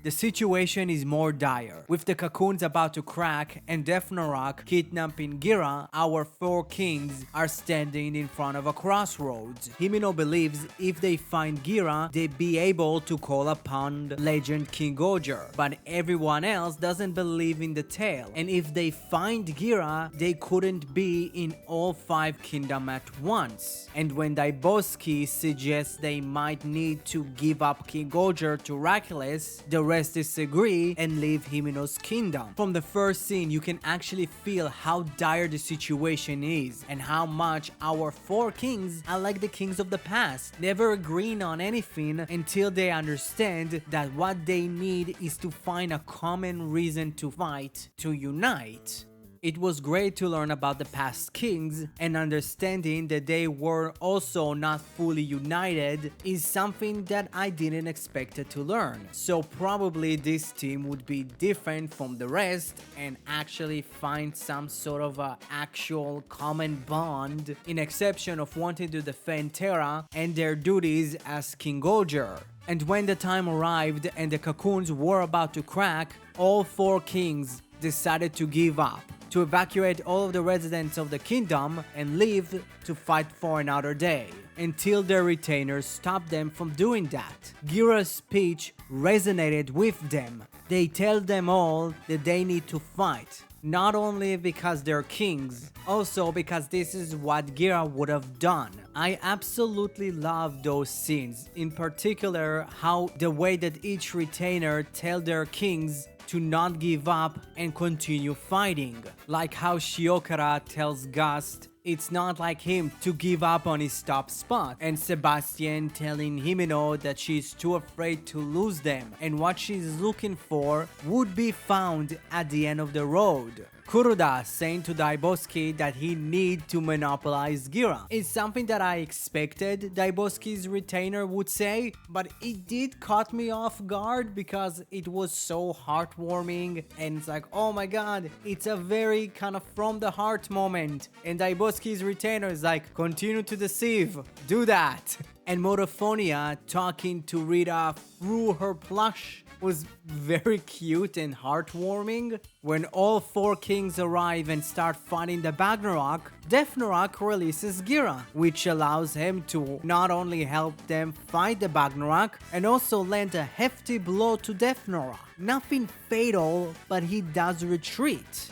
the situation is more dire. With the cocoons about to crack and Defnorok kidnapping Gira, our four kings are standing in front of a crossroads. Himeno believes if they find Gira, they'd be able to call upon legend King-Ohger, but everyone else doesn't believe in the tale, and if they find Gira, they couldn't be in all 5 kingdoms at once. And when Daiboski suggests they might need to give up King-Ohger to Hercules, the rest disagree and leave Himeno's kingdom. From the first scene, you can actually feel how dire the situation is and how much our 4 kings are like the kings of the past, never agreeing on anything until they understand that what they need is to find a common reason to fight, to unite. It was great to learn about the past kings, and understanding that they were also not fully united is something that I didn't expect to learn. So probably this team would be different from the rest and actually find some sort of a actual common bond, in exception of wanting to defend Terra and their duties as King-Ohger. And when the time arrived and the cocoons were about to crack, all 4 kings decided to give up, to evacuate all of the residents of the kingdom and leave to fight for another day, until their retainers stopped them from doing that. Gira's speech resonated with them. They tell them all that they need to fight, not only because they're kings, also because this is what Gira would have done. I absolutely love those scenes, in particular how the way that each retainer tell their kings to not give up and continue fighting. Like how Shiokara tells Gust it's not like him to give up on his top spot, and Sebastian telling Himeno that she's too afraid to lose them and what she's looking for would be found at the end of the road. Kuroda saying to Daiboski that he need to monopolize Gira is something that I expected Daiboski's retainer would say, but it did caught me off guard because it was so heartwarming and it's like, oh my god, it's a very kind of from the heart moment, and Daiboski's retainer is like, continue to deceive, do that. And Motophonia talking to Rita through her plush was very cute and heartwarming. When all 4 kings arrive and start fighting the Bagnarok, Defnorok releases Gira, which allows him to not only help them fight the Bagnarok, and also land a hefty blow to Defnorok. Nothing fatal, but he does retreat.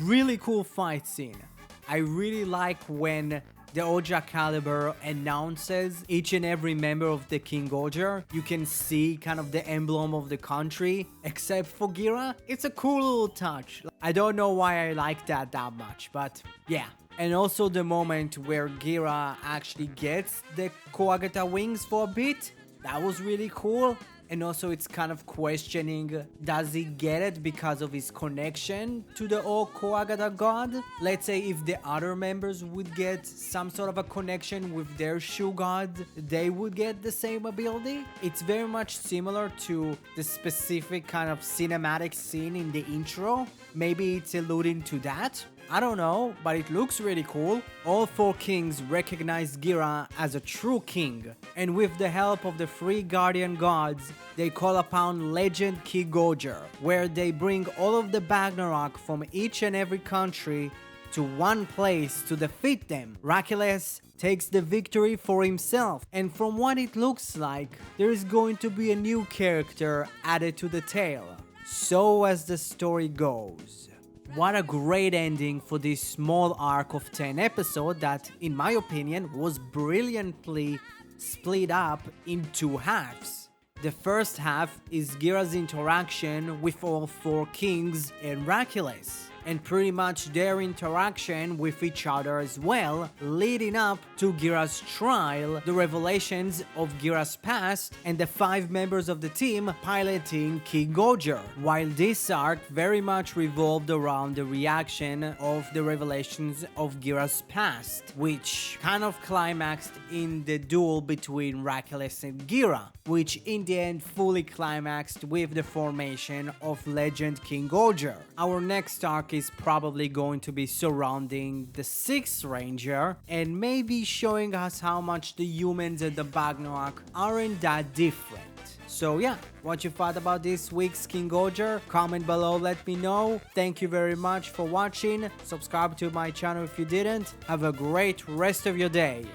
Really cool fight scene. I really like when the Ohja caliber announces each and every member of the King-Ohger. You can see kind of the emblem of the country, except for Gira. It's a cool little touch. I don't know why I like that much, but yeah. And also the moment where Gira actually gets the Koagata wings for a bit. That was really cool. And also it's kind of questioning, does he get it because of his connection to the old Koagata god? Let's say if the other members would get some sort of a connection with their shoe god, they would get the same ability. It's very much similar to the specific kind of cinematic scene in the intro. Maybe it's alluding to that. I don't know, but it looks really cool. All 4 kings recognize Gira as a true king, and with the help of the 3 guardian gods, they call upon legend King-Ohger, where they bring all of the Bagnarok from each and every country to one place to defeat them. Hercules takes the victory for himself, and from what it looks like, there is going to be a new character added to the tale. So as the story goes. What a great ending for this small arc of 10 episodes that, in my opinion, was brilliantly split up in 2 halves. The first half is Gira's interaction with all 4 kings and Hercules, and pretty much their interaction with each other as well, leading up to Gira's trial, the revelations of Gira's past, and the 5 members of the team piloting King-Ohger, while this arc very much revolved around the reaction of the revelations of Gira's past, which kind of climaxed in the duel between Hercules and Gira, which in the end fully climaxed with the formation of legend King-Ohger. Our next arc is probably going to be surrounding the 6th Ranger and maybe showing us how much the humans and the Bagnarok aren't that different. So yeah, what you thought about this week's King-Ohger? Comment below, let me know. Thank you very much for watching. Subscribe to my channel if you didn't. Have a great rest of your day.